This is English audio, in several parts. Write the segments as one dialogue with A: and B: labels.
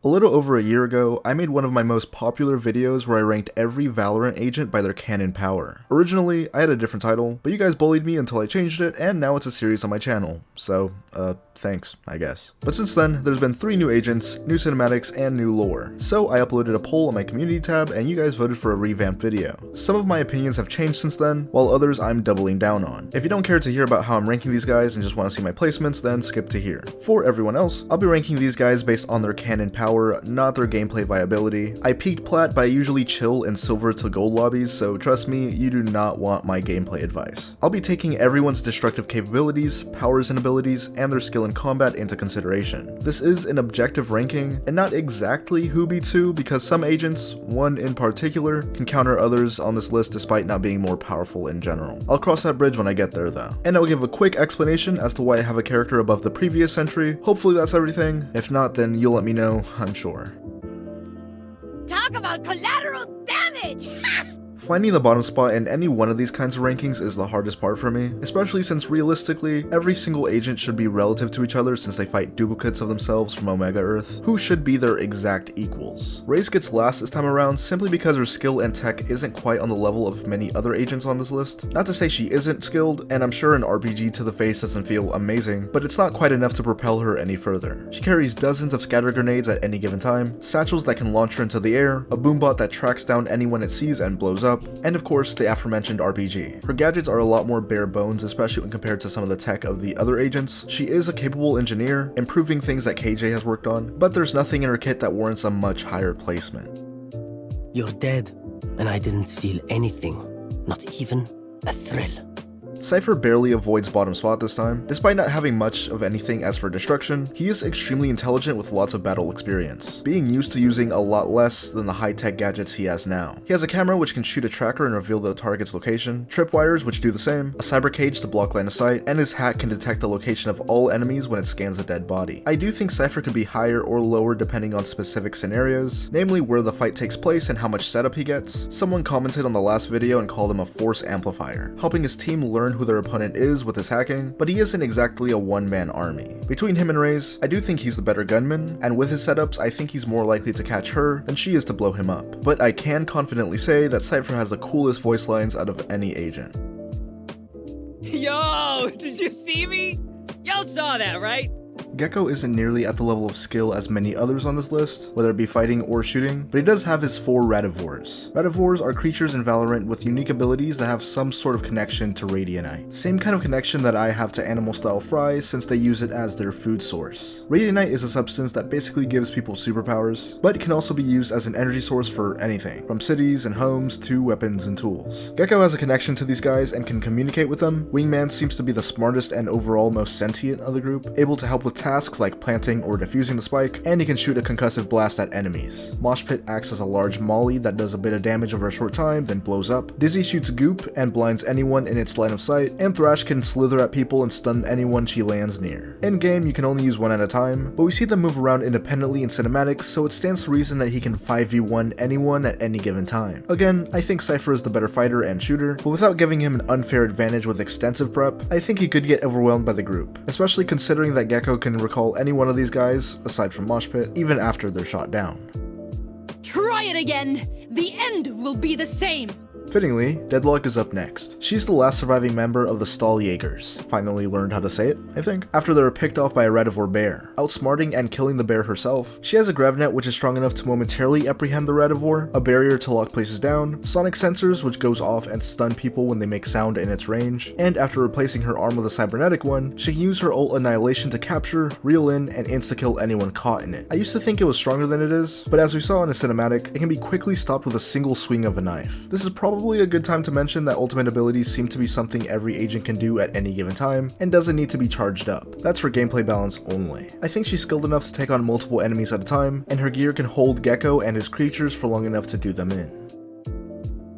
A: A little over a year ago, I made one of my most popular videos where I ranked every Valorant agent by their Canon power. Originally, I had a different title, but you guys bullied me until I changed it, and now it's a series on my channel. So, thanks, I guess. But since then, there's been 3 new agents, new cinematics, and new lore. So I uploaded a poll on my community tab, and you guys voted for a revamped video. Some of my opinions have changed since then, while others I'm doubling down on. If you don't care to hear about how I'm ranking these guys and just want to see my placements, then skip to here. For everyone else, I'll be ranking these guys based on their Canon power, not their gameplay viability. I peaked plat, but I usually chill in silver to gold lobbies, so trust me, you do not want my gameplay advice. I'll be taking everyone's destructive capabilities, powers and abilities, and their skill in combat into consideration. This is an objective ranking, and not exactly who beats who, because some agents, one in particular, can counter others on this list despite not being more powerful in general. I'll cross that bridge when I get there though. And I'll give a quick explanation as to why I have a character above the previous entry. Hopefully that's everything. If not, then you'll let me know, I'm sure.
B: Talk about collateral damage!
A: Finding the bottom spot in any one of these kinds of rankings is the hardest part for me, especially since realistically, every single agent should be relative to each other since they fight duplicates of themselves from Omega Earth, who should be their exact equals. Raze gets last this time around simply because her skill and tech isn't quite on the level of many other agents on this list. Not to say she isn't skilled, and I'm sure an RPG to the face doesn't feel amazing, but it's not quite enough to propel her any further. She carries dozens of scatter grenades at any given time, satchels that can launch her into the air, a boombot that tracks down anyone it sees and blows up, and of course the aforementioned RPG. Her gadgets are a lot more bare bones, especially when compared to some of the tech of the other agents. She is a capable engineer, improving things that KJ has worked on, but there's nothing in her kit that warrants a much higher placement.
C: You're dead, and I didn't feel anything, not even a thrill.
A: Cypher barely avoids bottom spot this time. Despite not having much of anything as for destruction, he is extremely intelligent with lots of battle experience, being used to using a lot less than the high-tech gadgets he has now. He has a camera which can shoot a tracker and reveal the target's location, tripwires which do the same, a cyber cage to block line of sight, and his hat can detect the location of all enemies when it scans a dead body. I do think Cypher could be higher or lower depending on specific scenarios, namely where the fight takes place and how much setup he gets. Someone commented on the last video and called him a force amplifier, helping his team learn who their opponent is with his hacking, but he isn't exactly a one-man army. Between him and Raze, I do think he's the better gunman, and with his setups, I think he's more likely to catch her than she is to blow him up. But I can confidently say that Cypher has the coolest voice lines out of any agent.
D: Yo, did you see me? Y'all saw that, right?
A: Gecko isn't nearly at the level of skill as many others on this list, whether it be fighting or shooting, but he does have his 4 Radivores. Radivores are creatures in Valorant with unique abilities that have some sort of connection to Radianite. Same kind of connection that I have to animal-style fries since they use it as their food source. Radianite is a substance that basically gives people superpowers, but it can also be used as an energy source for anything, from cities and homes to weapons and tools. Gecko has a connection to these guys and can communicate with them. Wingman seems to be the smartest and overall most sentient of the group, able to help with tasks like planting or defusing the spike, and he can shoot a concussive blast at enemies. Mosh Pit acts as a large molly that does a bit of damage over a short time, then blows up. Dizzy shoots goop and blinds anyone in its line of sight, and Thrash can slither at people and stun anyone she lands near. In game, you can only use one at a time, but we see them move around independently in cinematics, so it stands to reason that he can 5v1 anyone at any given time. Again, I think Cypher is the better fighter and shooter, but without giving him an unfair advantage with extensive prep, I think he could get overwhelmed by the group, especially considering that Gecko can recall any one of these guys, aside from Mosh Pit, even after they're shot down.
B: Try it again! The end will be the same!
A: Fittingly, Deadlock is up next. She's the last surviving member of the Stahljägers. Finally learned how to say it, I think, after they were picked off by a Radivore bear, outsmarting and killing the bear herself. She has a Grevnet which is strong enough to momentarily apprehend the Radivore, a barrier to lock places down, sonic sensors which goes off and stun people when they make sound in its range, and after replacing her arm with a cybernetic one, she can use her ult Annihilation to capture, reel in, and insta-kill anyone caught in it. I used to think it was stronger than it is, but as we saw in a cinematic, it can be quickly stopped with a single swing of a knife. This is probably a good time to mention that ultimate abilities seem to be something every agent can do at any given time, and doesn't need to be charged up. That's for gameplay balance only. I think she's skilled enough to take on multiple enemies at a time, and her gear can hold Gecko and his creatures for long enough to do them in.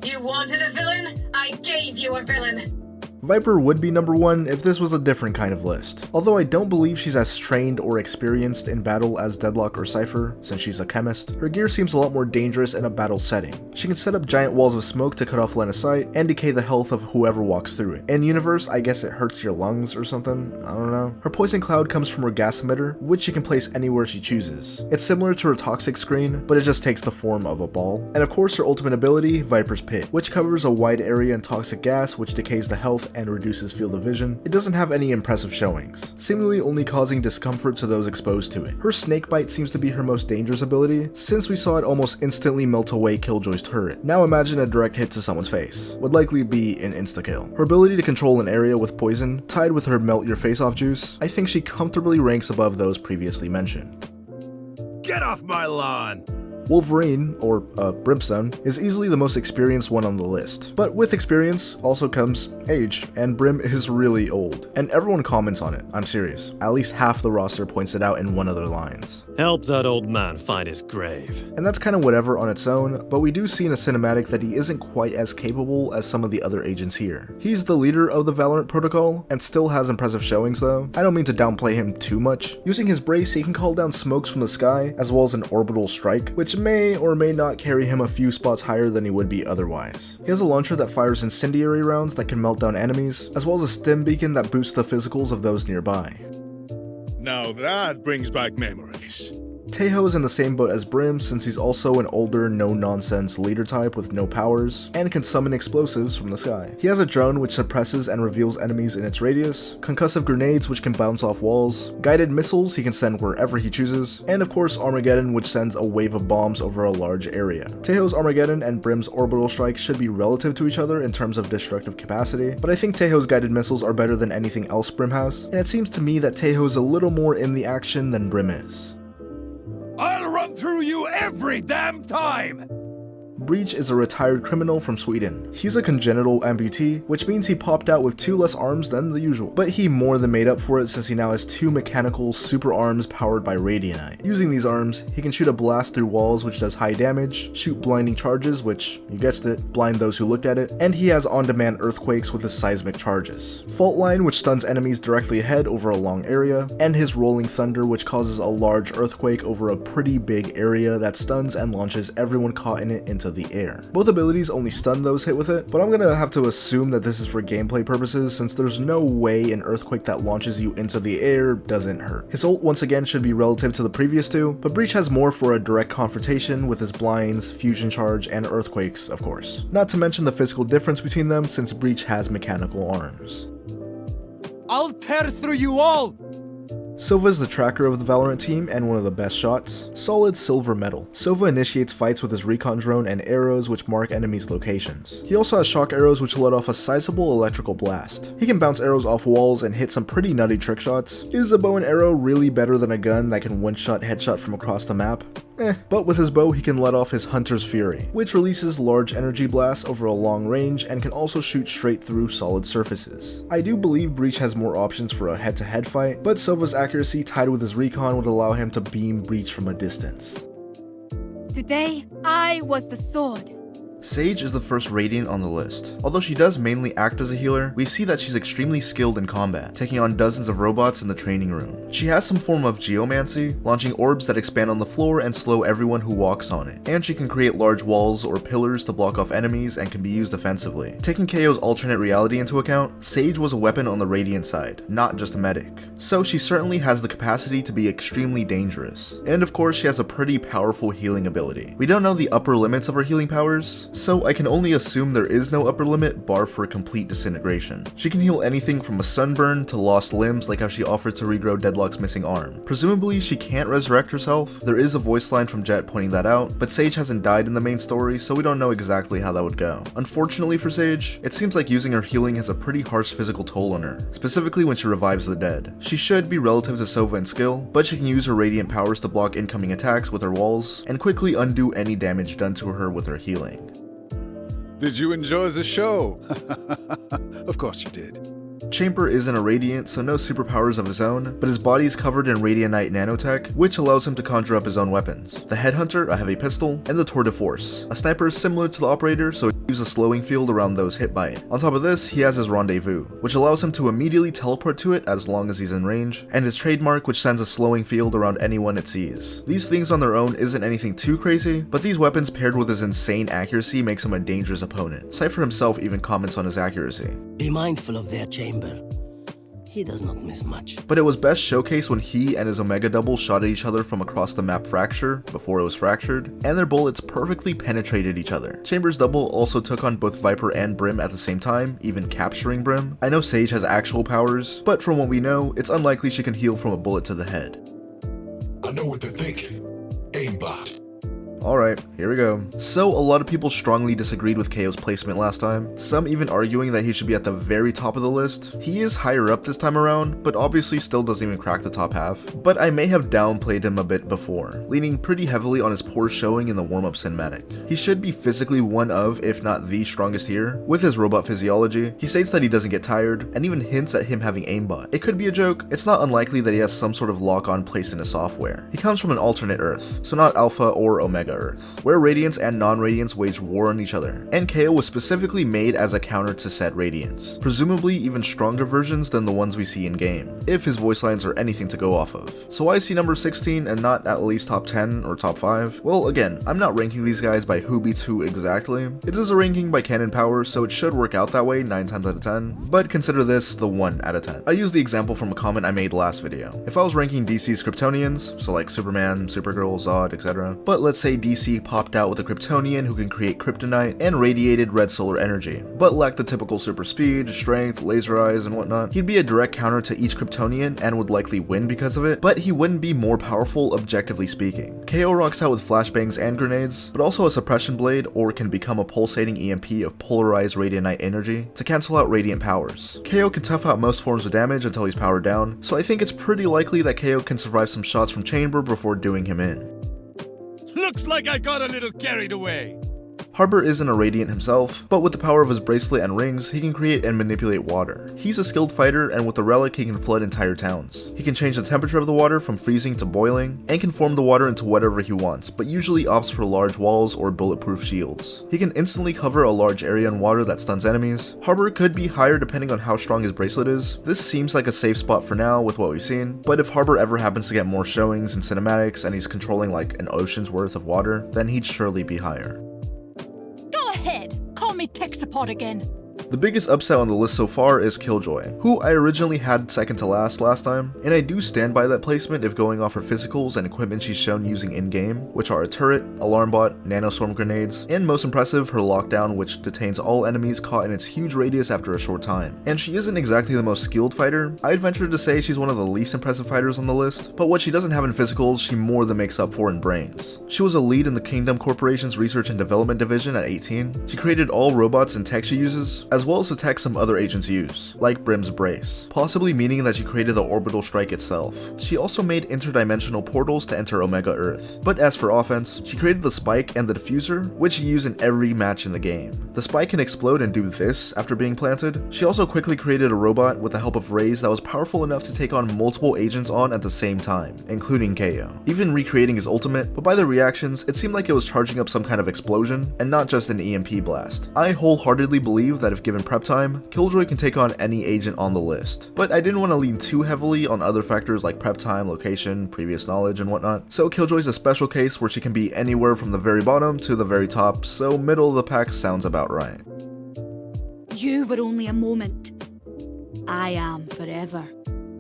E: You wanted a villain? I gave you a villain!
A: Viper would be number 1 if this was a different kind of list, although I don't believe she's as trained or experienced in battle as Deadlock or Cypher, since she's a chemist. Her gear seems a lot more dangerous in a battle setting. She can set up giant walls of smoke to cut off line of sight and decay the health of whoever walks through it. In universe, I guess it hurts your lungs or something, I don't know. Her poison cloud comes from her gas emitter, which she can place anywhere she chooses. It's similar to her toxic screen, but it just takes the form of a ball. And of course her ultimate ability, Viper's Pit, which covers a wide area in toxic gas which decays the health and reduces field of vision. It doesn't have any impressive showings, seemingly only causing discomfort to those exposed to it. Her snake bite seems to be her most dangerous ability, since we saw it almost instantly melt away Killjoy's turret. Now imagine a direct hit to someone's face. Would likely be an insta-kill. Her ability to control an area with poison, tied with her melt your face off juice, I think she comfortably ranks above those previously mentioned.
E: Get off my lawn!
A: Wolverine, or Brimstone, is easily the most experienced one on the list. But with experience also comes age, and Brim is really old. And everyone comments on it, I'm serious. At least half the roster points it out in one of their lines.
F: Help that old man find his grave.
A: And that's kind of whatever on its own, but we do see in a cinematic that he isn't quite as capable as some of the other agents here. He's the leader of the Valorant protocol, and still has impressive showings though. I don't mean to downplay him too much. Using his brace, he can call down smokes from the sky, as well as an orbital strike, which may or may not carry him a few spots higher than he would be otherwise. He has a launcher that fires incendiary rounds that can melt down enemies, as well as a stim beacon that boosts the physicals of those nearby.
E: Now that brings back memories.
A: Taeho is in the same boat as Brim since he's also an older, no-nonsense leader type with no powers, and can summon explosives from the sky. He has a drone which suppresses and reveals enemies in its radius, concussive grenades which can bounce off walls, guided missiles he can send wherever he chooses, and of course Armageddon which sends a wave of bombs over a large area. Taeho's Armageddon and Brim's orbital strike should be relative to each other in terms of destructive capacity, but I think Taeho's guided missiles are better than anything else Brim has, and it seems to me that Taeho is a little more in the action than Brim is.
E: I'll run through you every damn time!
A: Breach is a retired criminal from Sweden. He's a congenital amputee, which means he popped out with 2 less arms than the usual, but he more than made up for it since he now has 2 mechanical super arms powered by Radianite. Using these arms, he can shoot a blast through walls which does high damage, shoot blinding charges which, you guessed it, blind those who looked at it, and he has on-demand earthquakes with his seismic charges. Fault Line which stuns enemies directly ahead over a long area, and his Rolling Thunder which causes a large earthquake over a pretty big area that stuns and launches everyone caught in it into the air. Both abilities only stun those hit with it, but I'm gonna have to assume that this is for gameplay purposes since there's no way an earthquake that launches you into the air doesn't hurt. His ult once again should be relative to the previous 2, but Breach has more for a direct confrontation with his blinds, fusion charge, and earthquakes, of course. Not to mention the physical difference between them since Breach has mechanical arms.
E: I'll tear through you all!
A: Silva is the tracker of the Valorant team and one of the best shots. Solid silver medal. Silva initiates fights with his recon drone and arrows which mark enemies' locations. He also has shock arrows which let off a sizable electrical blast. He can bounce arrows off walls and hit some pretty nutty trick shots. Is a bow and arrow really better than a gun that can one-shot headshot from across the map? But with his bow he can let off his Hunter's Fury, which releases large energy blasts over a long range and can also shoot straight through solid surfaces. I do believe Breach has more options for a head-to-head fight, but Silva's accuracy tied with his recon would allow him to beam Breach from a distance.
B: Today, I was the sword.
A: Sage is the first Radiant on the list. Although she does mainly act as a healer, we see that she's extremely skilled in combat, taking on dozens of robots in the training room. She has some form of geomancy, launching orbs that expand on the floor and slow everyone who walks on it, and she can create large walls or pillars to block off enemies and can be used offensively. Taking KO's alternate reality into account, Sage was a weapon on the Radiant side, not just a medic. So she certainly has the capacity to be extremely dangerous. And of course she has a pretty powerful healing ability. We don't know the upper limits of her healing powers, so I can only assume there is no upper limit bar for complete disintegration. She can heal anything from a sunburn to lost limbs like how she offered to regrow Deadlock's missing arm. Presumably she can't resurrect herself. There is a voice line from Jet pointing that out, but Sage hasn't died in the main story so we don't know exactly how that would go. Unfortunately for Sage, it seems like using her healing has a pretty harsh physical toll on her, specifically when she revives the dead. She should be relative to Sova in skill, but she can use her radiant powers to block incoming attacks with her walls, and quickly undo any damage done to her with her healing.
G: Did you enjoy the show? Of course you did.
A: Chamber isn't a Radiant, so no superpowers of his own, but his body is covered in Radianite nanotech, which allows him to conjure up his own weapons. The Headhunter, a heavy pistol, and the Tour de Force, a sniper similar to the Operator, so it leaves a slowing field around those hit by it. On top of this, he has his Rendezvous, which allows him to immediately teleport to it as long as he's in range, and his Trademark, which sends a slowing field around anyone it sees. These things on their own isn't anything too crazy, but these weapons paired with his insane accuracy makes him a dangerous opponent. Cypher himself even comments on his accuracy.
C: Be mindful of their chamber. He does not miss much.
A: But it was best showcased when he and his Omega double shot at each other from across the map Fracture, before it was fractured, and their bullets perfectly penetrated each other. Chamber's double also took on both Viper and Brim at the same time, even capturing Brim. I know Sage has actual powers, but from what we know, it's unlikely she can heal from a bullet to the head.
E: I know what they're thinking. Aimbot.
A: Alright, here we go. So a lot of people strongly disagreed with KO's placement last time, some even arguing that he should be at the very top of the list. He is higher up this time around, but obviously still doesn't even crack the top half. But I may have downplayed him a bit before, leaning pretty heavily on his poor showing in the warm-up cinematic. He should be physically one of, if not the strongest here, with his robot physiology. He states that he doesn't get tired, and even hints at him having aimbot. It could be a joke. It's not unlikely that he has some sort of lock-on placed in his software. He comes from an alternate Earth, so not Alpha or Omega Earth, where Radiants and non-Radiants wage war on each other, and KO was specifically made as a counter to said Radiants, presumably even stronger versions than the ones we see in game, if his voice lines are anything to go off of. So why is he number 16 and not at least top 10 or top 5? Well, again, I'm not ranking these guys by who beats who exactly. It is a ranking by Canon power, so it should work out that way 9 times out of 10, but consider this the 1 out of 10. I used the example from a comment I made last video. If I was ranking DC's Kryptonians, so like Superman, Supergirl, Zod, etc., but let's say DC popped out with a Kryptonian who can create kryptonite and radiated red solar energy, but lacked the typical super speed, strength, laser eyes, and whatnot. He'd be a direct counter to each Kryptonian and would likely win because of it, but he wouldn't be more powerful objectively speaking. KO rocks out with flashbangs and grenades, but also a suppression blade, or can become a pulsating EMP of polarized radianite energy to cancel out radiant powers. KO can tough out most forms of damage until he's powered down, so I think it's pretty likely that KO can survive some shots from Chamber before doing him in.
E: Looks like I got a little carried away.
A: Harbor isn't a Radiant himself, but with the power of his bracelet and rings, he can create and manipulate water. He's a skilled fighter, and with the relic he can flood entire towns. He can change the temperature of the water from freezing to boiling, and can form the water into whatever he wants, but usually opts for large walls or bulletproof shields. He can instantly cover a large area in water that stuns enemies. Harbor could be higher depending on how strong his bracelet is. This seems like a safe spot for now with what we've seen, but if Harbor ever happens to get more showings and cinematics and he's controlling like an ocean's worth of water, then he'd surely be higher.
B: Call me KindaSubpar again.
A: The biggest upset on the list so far is Killjoy, who I originally had second to last time, and I do stand by that placement if going off her physicals and equipment she's shown using in-game, which are a turret, alarm bot, nanoswarm grenades, and most impressive, her lockdown, which detains all enemies caught in its huge radius after a short time. And she isn't exactly the most skilled fighter. I'd venture to say she's one of the least impressive fighters on the list, but what she doesn't have in physicals, she more than makes up for in brains. She was a lead in the Kingdom Corporation's Research and Development Division at 18. She created all robots and tech she uses, as well as the tech some other agents use, like Brim's brace, possibly meaning that she created the orbital strike itself. She also made interdimensional portals to enter Omega Earth. But as for offense, she created the spike and the diffuser, which you use in every match in the game. The spike can explode and do this after being planted. She also quickly created a robot with the help of rays that was powerful enough to take on multiple agents on at the same time, including KO, even recreating his ultimate, but by the reactions, it seemed like it was charging up some kind of explosion, and not just an EMP blast. I wholeheartedly believe that if given prep time, Killjoy can take on any agent on the list, but I didn't want to lean too heavily on other factors like prep time, location, previous knowledge, and whatnot, so Killjoy's a special case where she can be anywhere from the very bottom to the very top, so middle of the pack sounds about right.
B: You were only a moment. I am forever.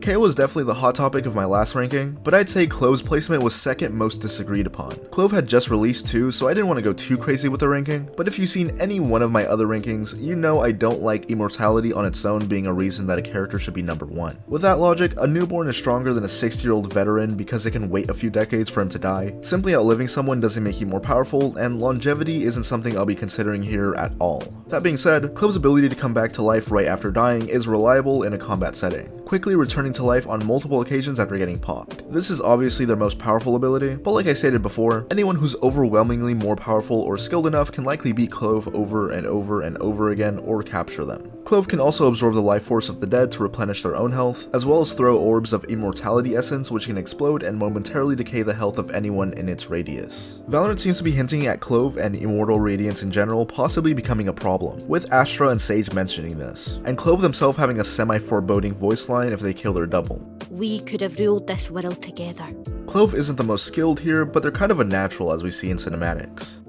A: KO was definitely the hot topic of my last ranking, but I'd say Clove's placement was second most disagreed upon. Clove had just released too, so I didn't want to go too crazy with the ranking, but if you've seen any one of my other rankings, you know I don't like immortality on its own being a reason that a character should be number 1. With that logic, a newborn is stronger than a 60-year-old veteran because it can wait a few decades for him to die. Simply outliving someone doesn't make you more powerful, and longevity isn't something I'll be considering here at all. That being said, Clove's ability to come back to life right after dying is reliable in a combat setting, quickly returning to life on multiple occasions after getting popped. This is obviously their most powerful ability, but like I stated before, anyone who's overwhelmingly more powerful or skilled enough can likely beat Clove over and over and over again or capture them. Clove can also absorb the life force of the dead to replenish their own health, as well as throw orbs of immortality essence which can explode and momentarily decay the health of anyone in its radius. Valorant seems to be hinting at Clove and immortal radiance in general possibly becoming a problem, with Astra and Sage mentioning this, and Clove themselves having a semi-foreboding voice line if they kill their double.
B: We could have ruled this world together.
A: Clove isn't the most skilled here, but they're kind of a natural as we see in cinematics.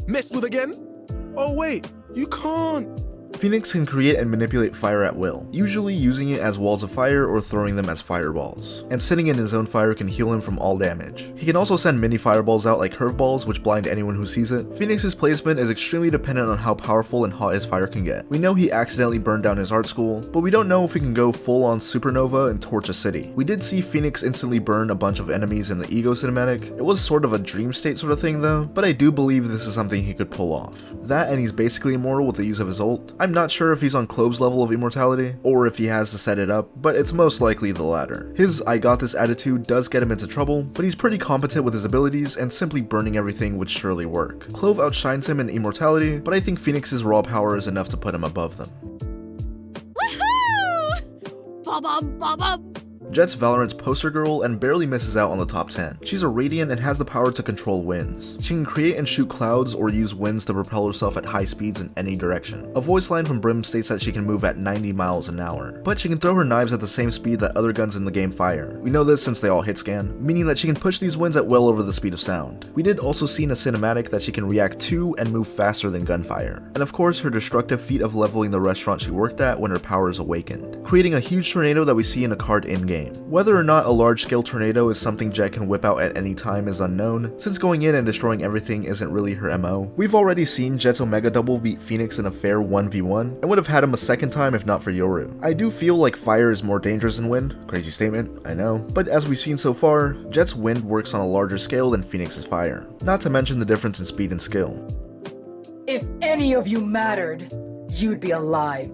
G: Messed with again? Oh wait, you can't.
A: Phoenix can create and manipulate fire at will, usually using it as walls of fire or throwing them as fireballs, and sitting in his own fire can heal him from all damage. He can also send mini fireballs out like curveballs which blind anyone who sees it. Phoenix's placement is extremely dependent on how powerful and hot his fire can get. We know he accidentally burned down his art school, but we don't know if he can go full on supernova and torch a city. We did see Phoenix instantly burn a bunch of enemies in the Ego cinematic. It was sort of a dream state sort of thing though, but I do believe this is something he could pull off. That and he's basically immortal with the use of his ult. I'm not sure if he's on Clove's level of immortality, or if he has to set it up, but it's most likely the latter. His I got this attitude does get him into trouble, but he's pretty competent with his abilities, and simply burning everything would surely work. Clove outshines him in immortality, but I think Phoenix's raw power is enough to put him above them.
B: Woohoo! Ba-bum, ba-bum.
A: Jett's Valorant's poster girl and barely misses out on the top 10. She's a Radiant and has the power to control winds. She can create and shoot clouds or use winds to propel herself at high speeds in any direction. A voice line from Brim states that she can move at 90 miles an hour, but she can throw her knives at the same speed that other guns in the game fire. We know this since they all hit scan, meaning that she can push these winds at well over the speed of sound. We did also see in a cinematic that she can react to and move faster than gunfire. And of course her destructive feat of leveling the restaurant she worked at when her power is awakened, creating a huge tornado that we see in a card in-game. Whether or not a large-scale tornado is something Jett can whip out at any time is unknown, since going in and destroying everything isn't really her MO. We've already seen Jett's Omega Double beat Phoenix in a fair 1v1, and would have had him a second time if not for Yoru. I do feel like fire is more dangerous than wind, crazy statement, I know, but as we've seen so far, Jett's wind works on a larger scale than Phoenix's fire, not to mention the difference in speed and skill.
H: If any of you mattered, you'd be alive.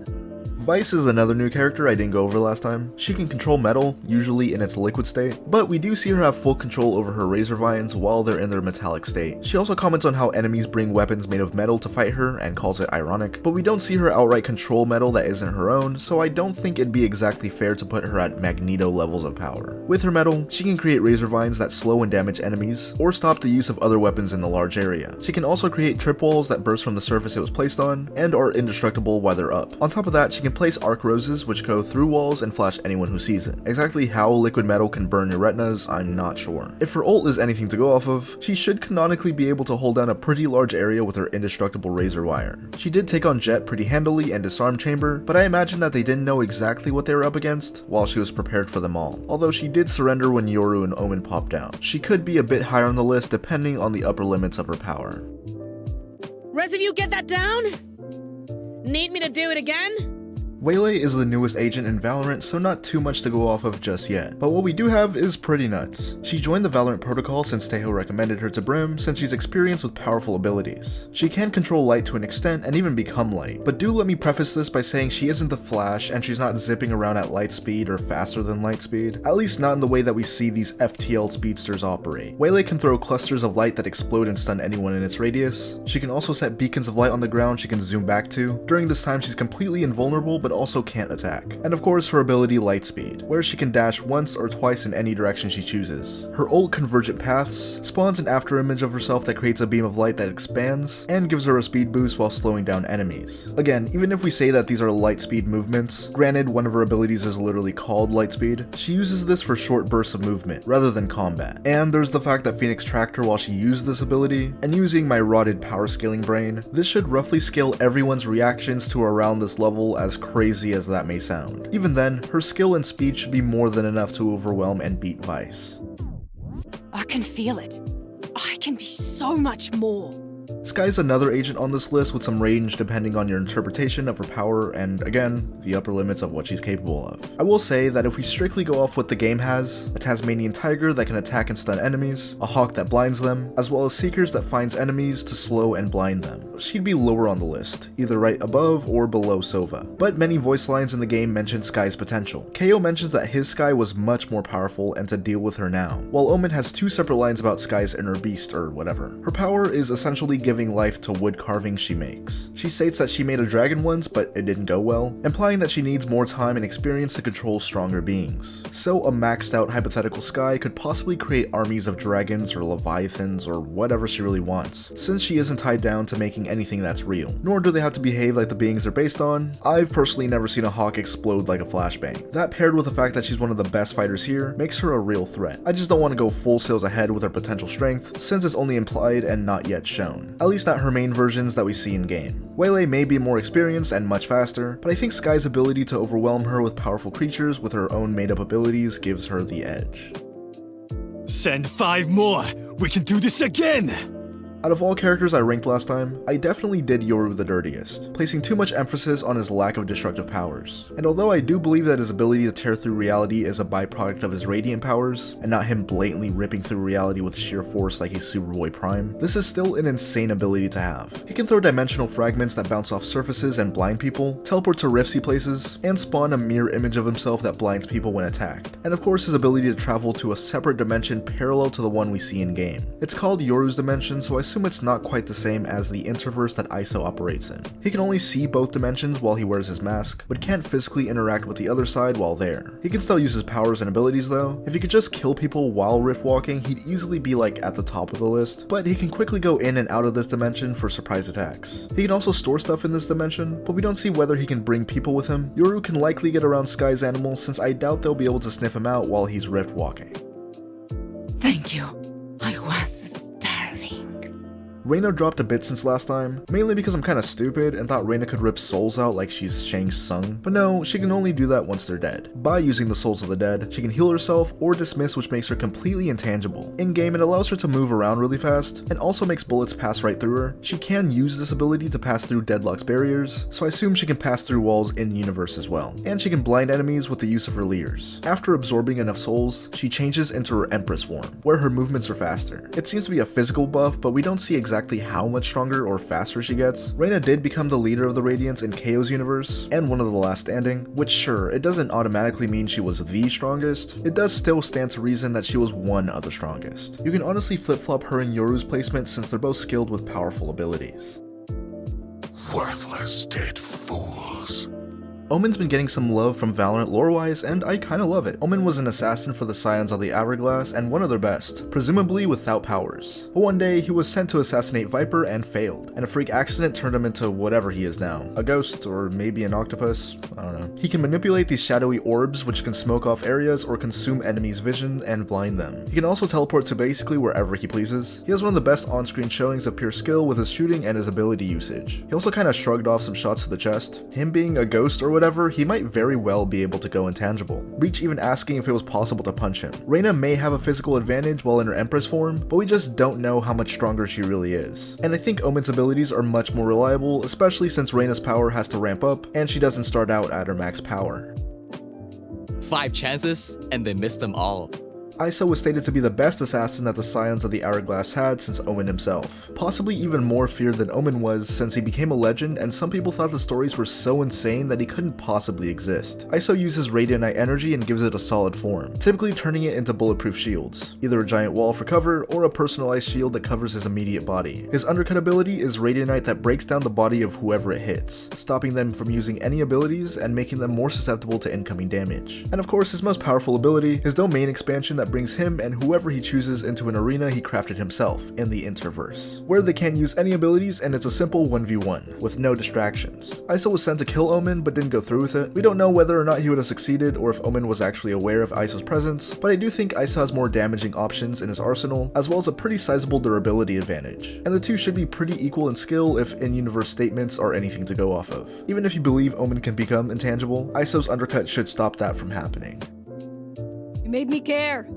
A: Vice is another new character I didn't go over last time. She can control metal, usually in its liquid state, but we do see her have full control over her razor vines while they're in their metallic state. She also comments on how enemies bring weapons made of metal to fight her and calls it ironic, but we don't see her outright control metal that isn't her own, so I don't think it'd be exactly fair to put her at Magneto levels of power. With her metal, she can create razor vines that slow and damage enemies, or stop the use of other weapons in the large area. She can also create trip walls that burst from the surface it was placed on, and are indestructible while they're up. On top of that, she can place arc roses which go through walls and flash anyone who sees it. Exactly how liquid metal can burn your retinas, I'm not sure. If her ult is anything to go off of, she should canonically be able to hold down a pretty large area with her indestructible razor wire. She did take on Jett pretty handily and disarm Chamber, but I imagine that they didn't know exactly what they were up against while she was prepared for them all, although she did surrender when Yoru and Omen popped down. She could be a bit higher on the list depending on the upper limits of her power.
D: Rest of you get that down? Need me to do it again?
A: Waylay is the newest agent in Valorant, so not too much to go off of just yet, but what we do have is pretty nuts. She joined the Valorant protocol since Taeho recommended her to Brim, since she's experienced with powerful abilities. She can control light to an extent and even become light, but do let me preface this by saying she isn't the Flash and she's not zipping around at light speed or faster than light speed, at least not in the way that we see these FTL speedsters operate. Waylay can throw clusters of light that explode and stun anyone in its radius. She can also set beacons of light on the ground she can zoom back to. During this time she's completely invulnerable but also can't attack. And of course her ability Lightspeed, where she can dash once or twice in any direction she chooses. Her ult Convergent Paths spawns an afterimage of herself that creates a beam of light that expands and gives her a speed boost while slowing down enemies. Again, even if we say that these are Lightspeed movements, granted one of her abilities is literally called Lightspeed, she uses this for short bursts of movement rather than combat. And there's the fact that Phoenix tracked her while she used this ability, and using my rotted power scaling brain, this should roughly scale everyone's reactions to around this level, as crazy as that may sound. Even then, her skill and speed should be more than enough to overwhelm and beat Vice.
B: I can feel it. I can be so much more.
A: Skye's another agent on this list with some range depending on your interpretation of her power and, again, the upper limits of what she's capable of. I will say that if we strictly go off what the game has, a Tasmanian Tiger that can attack and stun enemies, a Hawk that blinds them, as well as Seekers that finds enemies to slow and blind them, she'd be lower on the list, either right above or below Sova. But many voice lines in the game mention Skye's potential. KO mentions that his Skye was much more powerful and to deal with her now, while Omen has two separate lines about Skye's inner beast or whatever. Her power is essentially given giving life to wood carvings she makes. She states that she made a dragon once, but it didn't go well, implying that she needs more time and experience to control stronger beings. So a maxed out hypothetical Sky could possibly create armies of dragons or leviathans or whatever she really wants, since she isn't tied down to making anything that's real. Nor do they have to behave like the beings they're based on. I've personally never seen a hawk explode like a flashbang. That paired with the fact that she's one of the best fighters here makes her a real threat. I just don't want to go full sails ahead with her potential strength, since it's only implied and not yet shown. At least not her main versions that we see in game. Waylay may be more experienced and much faster, but I think Sky's ability to overwhelm her with powerful creatures with her own made up abilities gives her the edge.
E: Send 5 more! We can do this again!
A: Out of all characters I ranked last time, I definitely did Yoru the dirtiest, placing too much emphasis on his lack of destructive powers. And although I do believe that his ability to tear through reality is a byproduct of his radiant powers, and not him blatantly ripping through reality with sheer force like he's Superboy Prime, this is still an insane ability to have. He can throw dimensional fragments that bounce off surfaces and blind people, teleport to rifts he places, and spawn a mirror image of himself that blinds people when attacked. And of course his ability to travel to a separate dimension parallel to the one we see in game. It's called Yoru's dimension, so I assume it's not quite the same as the interverse that ISO operates in. He can only see both dimensions while he wears his mask, but can't physically interact with the other side while there. He can still use his powers and abilities though. If he could just kill people while rift walking, he'd easily be like at the top of the list, but he can quickly go in and out of this dimension for surprise attacks. He can also store stuff in this dimension, but we don't see whether he can bring people with him. Yoru can likely get around Sky's animals since I doubt they'll be able to sniff him out while he's rift walking.
D: Thank you. I was starving.
A: Reyna dropped a bit since last time, mainly because I'm kinda stupid and thought Reyna could rip souls out like she's Shang Tsung, but no, she can only do that once they're dead. By using the souls of the dead, she can heal herself or dismiss, which makes her completely intangible. In game, it allows her to move around really fast, and also makes bullets pass right through her. She can use this ability to pass through Deadlock's barriers, so I assume she can pass through walls in universe as well. And she can blind enemies with the use of her leers. After absorbing enough souls, she changes into her Empress form, where her movements are faster. It seems to be a physical buff, but we don't see exactly how much stronger or faster she gets. Reyna did become the leader of the Radiants in KO's universe, and one of the last standing, which sure, it doesn't automatically mean she was the strongest. It does still stand to reason that she was one of the strongest. You can honestly flip-flop her and Yoru's placement since they're both skilled with powerful abilities.
E: Worthless dead fools.
A: Omen's been getting some love from Valorant lore-wise, and I kinda love it. Omen was an assassin for the Scions of the Hourglass and one of their best, presumably without powers. But one day, he was sent to assassinate Viper and failed, and a freak accident turned him into whatever he is now. A ghost, or maybe an octopus, I don't know. He can manipulate these shadowy orbs which can smoke off areas or consume enemies' vision and blind them. He can also teleport to basically wherever he pleases. He has one of the best on-screen showings of pure skill with his shooting and his ability usage. He also kinda shrugged off some shots to the chest. Him being a ghost or whatever, he might very well be able to go intangible. Reach even asking if it was possible to punch him. Reyna may have a physical advantage while in her Empress form, but we just don't know how much stronger she really is. And I think Omen's abilities are much more reliable, especially since Reyna's power has to ramp up, and she doesn't start out at her max power.
I: 5 chances, and they missed them all.
A: ISO was stated to be the best assassin that the Scions of the Hourglass had since Omen himself. Possibly even more feared than Omen was since he became a legend and some people thought the stories were so insane that he couldn't possibly exist. ISO uses Radiant Knight energy and gives it a solid form, typically turning it into bulletproof shields, either a giant wall for cover or a personalized shield that covers his immediate body. His undercut ability is Radiant Knight that breaks down the body of whoever it hits, stopping them from using any abilities and making them more susceptible to incoming damage. And of course his most powerful ability, his domain expansion that brings him and whoever he chooses into an arena he crafted himself in the Interverse, where they can't use any abilities and it's a simple 1v1, with no distractions. ISO was sent to kill Omen but didn't go through with it. We don't know whether or not he would have succeeded or if Omen was actually aware of ISO's presence, but I do think ISO has more damaging options in his arsenal, as well as a pretty sizable durability advantage, and the two should be pretty equal in skill if in-universe statements are anything to go off of. Even if you believe Omen can become intangible, ISO's undercut should stop that from happening.
B: You made me care.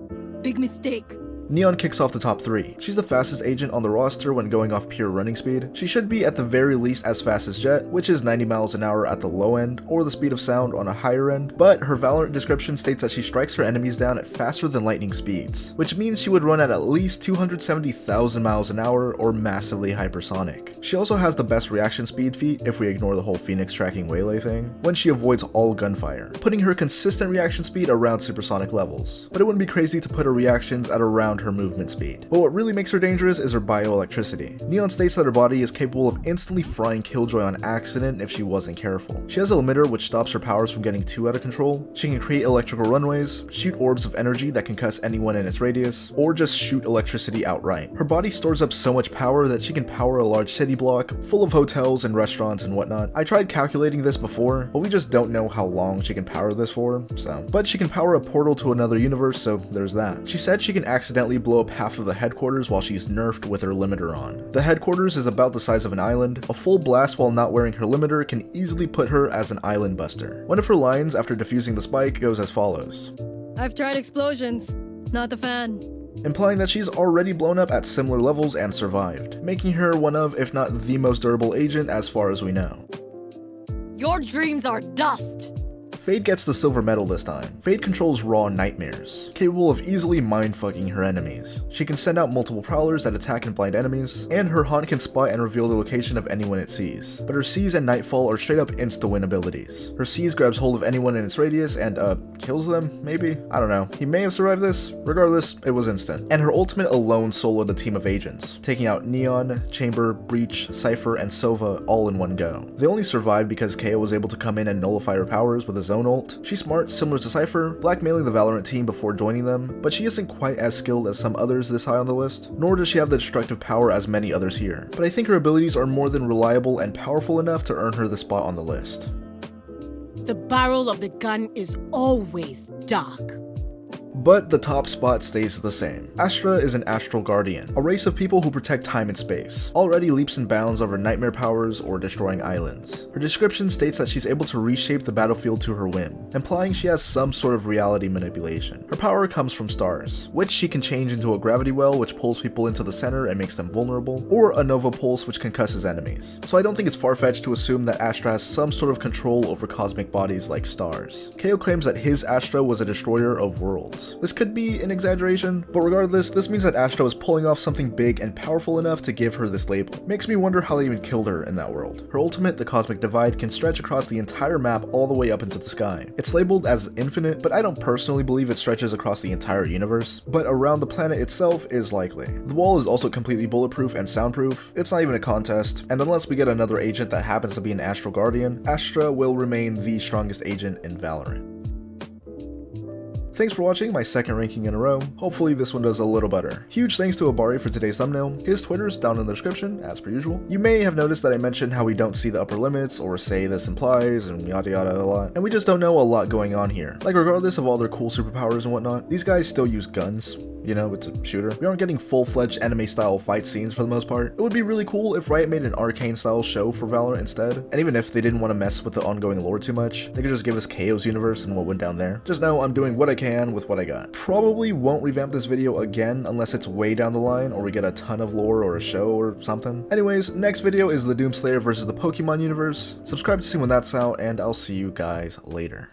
B: Big mistake.
A: Neon kicks off the top 3. She's the fastest agent on the roster when going off pure running speed. She should be at the very least as fast as Jet, which is 90 miles an hour at the low end, or the speed of sound on a higher end, but her Valorant description states that she strikes her enemies down at faster than lightning speeds, which means she would run at least 270,000 miles an hour or massively hypersonic. She also has the best reaction speed feat, if we ignore the whole Phoenix tracking Waylay thing, when she avoids all gunfire, putting her consistent reaction speed around supersonic levels. But it wouldn't be crazy to put her reactions at around around her movement speed. But what really makes her dangerous is her bioelectricity. Neon states that her body is capable of instantly frying Killjoy on accident if she wasn't careful. She has a limiter which stops her powers from getting too out of control. She can create electrical runways, shoot orbs of energy that can concuss anyone in its radius, or just shoot electricity outright. Her body stores up so much power that she can power a large city block full of hotels and restaurants and whatnot. I tried calculating this before, but we just don't know how long she can power this for, so. But she can power a portal to another universe, so there's that. She said she can accidentally blow up half of the headquarters while she's nerfed with her limiter on. The headquarters is about the size of an island. A full blast while not wearing her limiter can easily put her as an island buster. One of her lines after defusing the spike goes as follows.
J: I've tried explosions, not the fan.
A: Implying that she's already blown up at similar levels and survived, making her one of, if not the most durable agent as far as we know.
B: Your dreams are dust.
A: Fade gets the silver medal this time. Fade controls raw nightmares, capable of easily mind-fucking her enemies. She can send out multiple prowlers that attack and blind enemies, and her haunt can spot and reveal the location of anyone it sees. But her Seize and Nightfall are straight up insta-win abilities. Her Seize grabs hold of anyone in its radius and, kills them, maybe? I don't know. He may have survived this. Regardless, it was instant. And her ultimate alone soloed a team of agents, taking out Neon, Chamber, Breach, Cypher, and Sova all in one go. They only survived because KO was able to come in and nullify her powers with his own ult. She's smart, similar to Cypher, blackmailing the Valorant team before joining them, but she isn't quite as skilled as some others this high on the list, nor does she have the destructive power as many others here. But I think her abilities are more than reliable and powerful enough to earn her the spot on the list.
D: The barrel of the gun is always dark.
A: But the top spot stays the same. Astra is an astral guardian, a race of people who protect time and space, already leaps and bounds over nightmare powers or destroying islands. Her description states that she's able to reshape the battlefield to her whim, implying she has some sort of reality manipulation. Her power comes from stars, which she can change into a gravity well which pulls people into the center and makes them vulnerable, or a nova pulse which concusses enemies. So I don't think it's far-fetched to assume that Astra has some sort of control over cosmic bodies like stars. KO claims that his Astra was a destroyer of worlds. This could be an exaggeration, but regardless, this means that Astra was pulling off something big and powerful enough to give her this label. Makes me wonder how they even killed her in that world. Her ultimate, the Cosmic Divide, can stretch across the entire map all the way up into the sky. It's labeled as infinite, but I don't personally believe it stretches across the entire universe, but around the planet itself is likely. The wall is also completely bulletproof and soundproof. It's not even a contest, and unless we get another agent that happens to be an Astral Guardian, Astra will remain the strongest agent in Valorant. Thanks for watching my second ranking in a row. Hopefully this one does a little better. Huge thanks to Abari for today's thumbnail. His Twitter's down in the description, as per usual. You may have noticed that I mentioned how we don't see the upper limits, or say this implies, and yada yada a lot. And we just don't know a lot going on here. Like, regardless of all their cool superpowers and whatnot, these guys still use guns. You know, it's a shooter. We aren't getting full-fledged anime-style fight scenes for the most part. It would be really cool if Riot made an arcane-style show for Valorant instead. And even if they didn't want to mess with the ongoing lore too much, they could just give us KO's universe and what went down there. Just know I'm doing what I can with what I got. Probably won't revamp this video again unless it's way down the line or we get a ton of lore or a show or something. Anyways, next video is the Doomslayer versus the Pokemon universe. Subscribe to see when that's out, and I'll see you guys later.